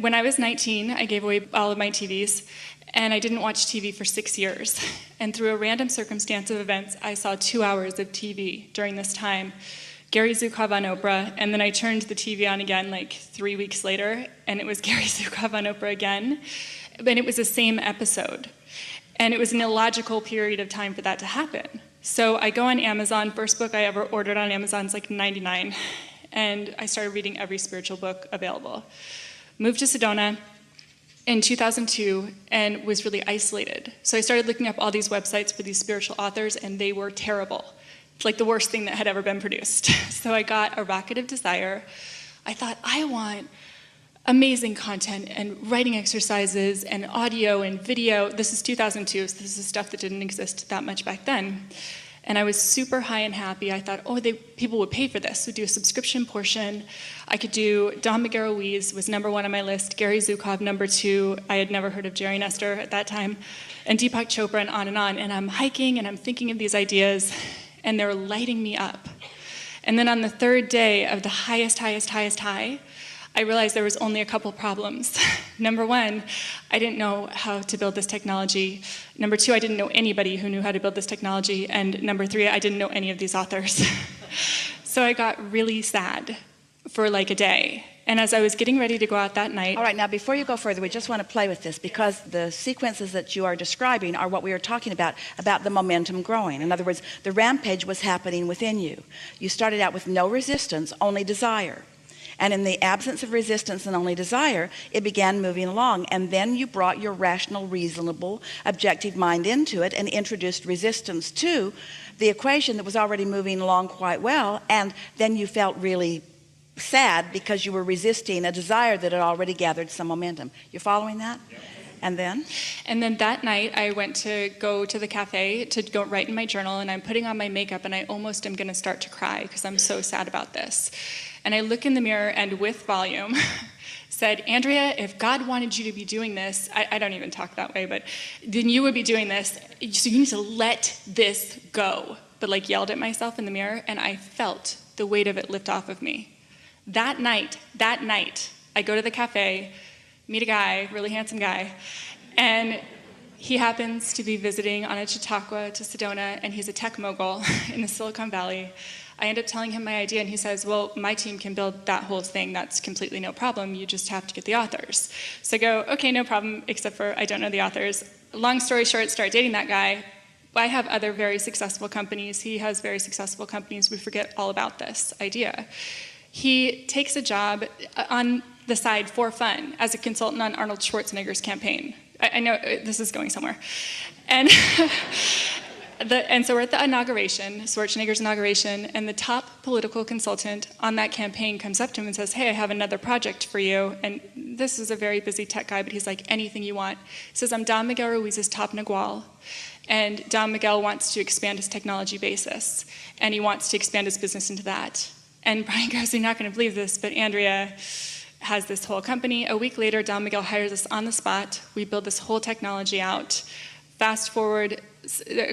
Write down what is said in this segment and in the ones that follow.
when I was 19, I gave away all of my TVs, and I didn't watch TV for 6 years. And through a random circumstance of events, I saw 2 hours of TV during this time. Gary Zukov on Oprah, and then I turned the TV on again like 3 weeks later, and it was Gary Zukov on Oprah again. And it was the same episode. And it was an illogical period of time for that to happen. So I go on Amazon. First book I ever ordered on Amazon is like $99. And I started reading every spiritual book available. Moved to Sedona in 2002 and was really isolated. So I started looking up all these websites for these spiritual authors, and they were terrible. It's like the worst thing that had ever been produced. So I got A Rocket of Desire. I thought, I want amazing content and writing exercises and audio and video. This is 2002, so this is stuff that didn't exist that much back then. And I was super high and happy. I thought, oh, people would pay for this. So do a subscription portion. I could do Don Miguel Ruiz was #1 on my list, Gary Zukov #2. I had never heard of Jerry Nestor at that time, and Deepak Chopra, and on. And I'm hiking and I'm thinking of these ideas, and they're lighting me up. And then on the third day of the highest high, I realized there was only a couple problems. #1, I didn't know how to build this technology. #2, I didn't know anybody who knew how to build this technology. And #3, I didn't know any of these authors. So I got really sad for like a day. And as I was getting ready to go out that night... All right, now before you go further, we just want to play with this, because the sequences that you are describing are what we are talking about the momentum growing. In other words, the rampage was happening within you. You started out with no resistance, only desire. And in the absence of resistance and only desire, it began moving along. And then you brought your rational, reasonable, objective mind into it and introduced resistance to the equation that was already moving along quite well. And then you felt really sad because you were resisting a desire that had already gathered some momentum. You're following that? Yep. And then? And then that night, I went to go to the cafe to go write in my journal, and I'm putting on my makeup, and I almost am going to start to cry because I'm so sad about this. And I look in the mirror and with volume said, Andrea, if God wanted you to be doing this, I don't even talk that way, but then you would be doing this, so you need to let this go. But like yelled at myself in the mirror, and I felt the weight of it lift off of me. That night, I go to the cafe, meet a guy, really handsome guy, and he happens to be visiting on a Chautauqua to Sedona, and he's a tech mogul in the Silicon Valley. I end up telling him my idea, and he says, well, my team can build that whole thing. That's completely no problem. You just have to get the authors. So I go, okay, no problem, except for I don't know the authors. Long story short, start dating that guy. I have other very successful companies. He has very successful companies. We forget all about this idea. He takes a job on the side for fun as a consultant on Arnold Schwarzenegger's campaign. I know this is going somewhere. And so we're at the inauguration, Schwarzenegger's inauguration, and the top political consultant on that campaign comes up to him and says, hey, I have another project for you. And this is a very busy tech guy, but he's like, anything you want. He says, I'm Don Miguel Ruiz's top Nagual, and Don Miguel wants to expand his technology basis, and he wants to expand his business into that. And Brian goes, you're not going to believe this, but Andrea has this whole company. A week later, Don Miguel hires us on the spot. We build this whole technology out. Fast forward,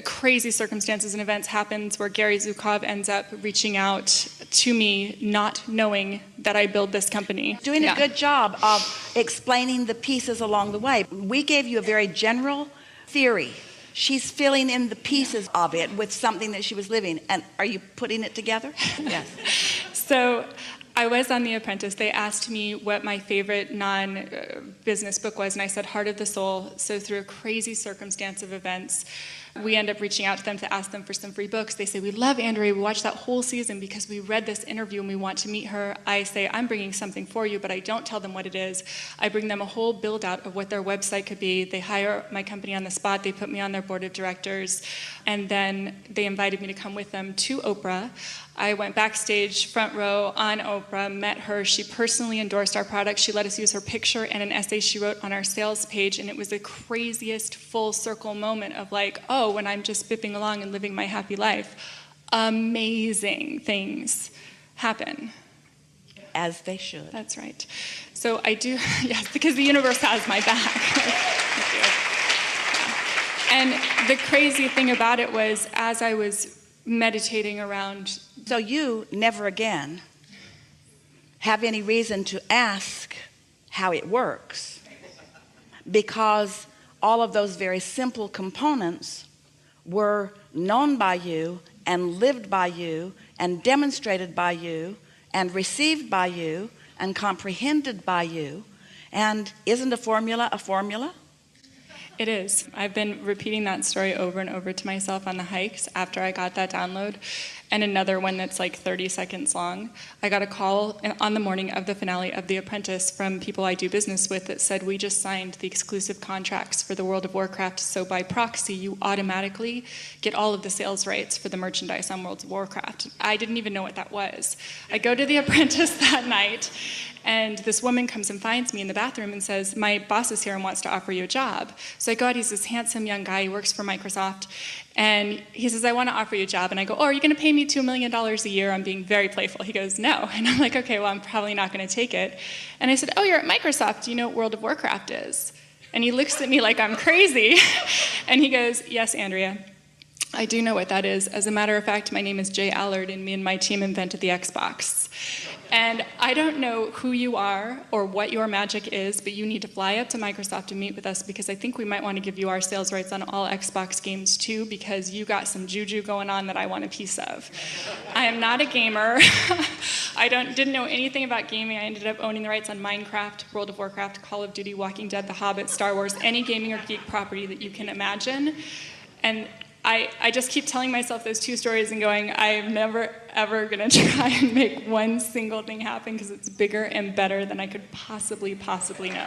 crazy circumstances and events happens where Gary Zukov ends up reaching out to me, not knowing that I build this company. Doing a good job of explaining the pieces along the way. We gave you a very general theory. She's filling in the pieces of it with something that she was living. And are you putting it together? Yes. So I was on The Apprentice. They asked me what my favorite non-business book was, and I said Heart of the Soul. So through a crazy circumstance of events, we end up reaching out to them to ask them for some free books. They say, we love Andrea. We watched that whole season because we read this interview and we want to meet her. I say, I'm bringing something for you, but I don't tell them what it is. I bring them a whole build out of what their website could be. They hire my company on the spot. They put me on their board of directors. And then they invited me to come with them to Oprah. I went backstage, front row, on Oprah, met her. She personally endorsed our product. She let us use her picture and an essay she wrote on our sales page, and it was the craziest full circle moment of like, oh, when I'm just bipping along and living my happy life, amazing things happen. As they should. That's right. So I do, yes, because the universe has my back. Thank you. And the crazy thing about it was, as I was meditating around. So you never again have any reason to ask how it works, because all of those very simple components were known by you and lived by you and demonstrated by you and received by you and comprehended by you. And isn't a formula a formula? It is. I've been repeating that story over and over to myself on the hikes after I got that download. And another one that's like 30 seconds long. I got a call on the morning of the finale of The Apprentice from people I do business with that said, we just signed the exclusive contracts for the World of Warcraft, so by proxy you automatically get all of the sales rights for the merchandise on World of Warcraft. I didn't even know what that was. I go to The Apprentice that night, and this woman comes and finds me in the bathroom and says, my boss is here and wants to offer you a job. So I go out, he's this handsome young guy, he works for Microsoft, and he says, I want to offer you a job. And I go, oh, are you going to pay me $2 million a year? I'm being very playful. He goes, no. And I'm like, okay, well, I'm probably not going to take it. And I said, oh, you're at Microsoft. Do you know what World of Warcraft is? And he looks at me like I'm crazy. And he goes, yes, Andrea, I do know what that is. As a matter of fact, my name is Jay Allard, and me and my team invented the Xbox. And I don't know who you are or what your magic is, but you need to fly up to Microsoft and meet with us, because I think we might want to give you our sales rights on all Xbox games too, because you got some juju going on that I want a piece of. I am not a gamer. I didn't know anything about gaming. I ended up owning the rights on Minecraft, World of Warcraft, Call of Duty, Walking Dead, The Hobbit, Star Wars, any gaming or geek property that you can imagine. And I just keep telling myself those two stories and going, I am never, ever going to try and make one single thing happen, because it's bigger and better than I could possibly know.